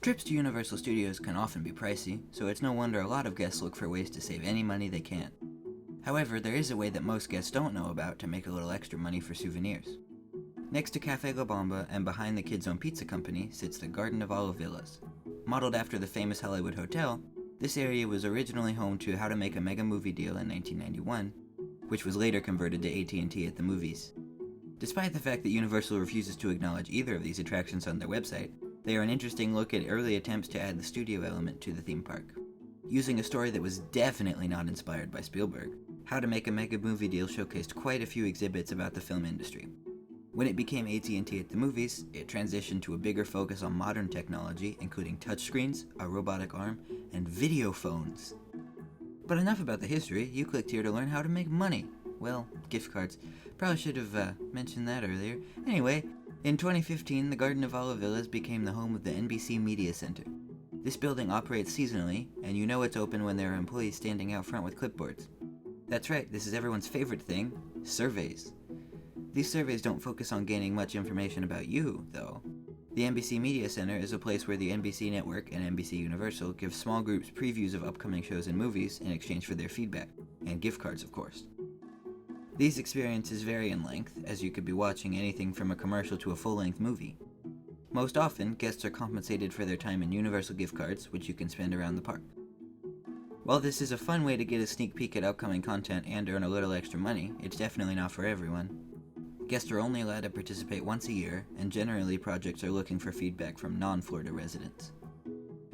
Trips to Universal Studios can often be pricey, so it's no wonder a lot of guests look for ways to save any money they can. However, there is a way that most guests don't know about to make a little extra money for souvenirs. Next to Cafe La Bamba and behind the Kids Own Pizza Company sits the Garden of Olive Villas. Modeled after the famous Hollywood Hotel, this area was originally home to How to Make a Mega Movie Deal in 1991, which was later converted to AT&T at the movies. Despite the fact that Universal refuses to acknowledge either of these attractions on their website, they are an interesting look at early attempts to add the studio element to the theme park. Using a story that was definitely not inspired by Spielberg, How to Make a Mega Movie Deal showcased quite a few exhibits about the film industry. When it became AT&T at the movies, it transitioned to a bigger focus on modern technology, including touchscreens, a robotic arm, and video phones. But enough about the history, you clicked here to learn how to make money. Well, gift cards. Probably should have mentioned that earlier. Anyway, in 2015, the Garden of Olive Villas became the home of the NBC Media Center. This building operates seasonally, and you know it's open when there are employees standing out front with clipboards. That's right, this is everyone's favorite thing, surveys. These surveys don't focus on gaining much information about you, though. The NBC Media Center is a place where the NBC Network and NBC Universal give small groups previews of upcoming shows and movies in exchange for their feedback, and gift cards, of course. These experiences vary in length, as you could be watching anything from a commercial to a full-length movie. Most often, guests are compensated for their time in Universal gift cards, which you can spend around the park. While this is a fun way to get a sneak peek at upcoming content and earn a little extra money, it's definitely not for everyone. Guests are only allowed to participate once a year, and generally projects are looking for feedback from non-Florida residents.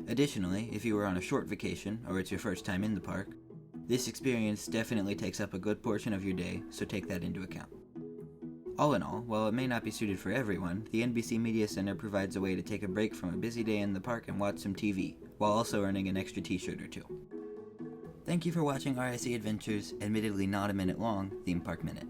Additionally, if you were on a short vacation, or it's your first time in the park, this experience definitely takes up a good portion of your day, so take that into account. All in all, while it may not be suited for everyone, the NBC Media Center provides a way to take a break from a busy day in the park and watch some TV, while also earning an extra t-shirt or two. Thank you for watching RIC Adventures' admittedly not a minute long Theme Park Minute.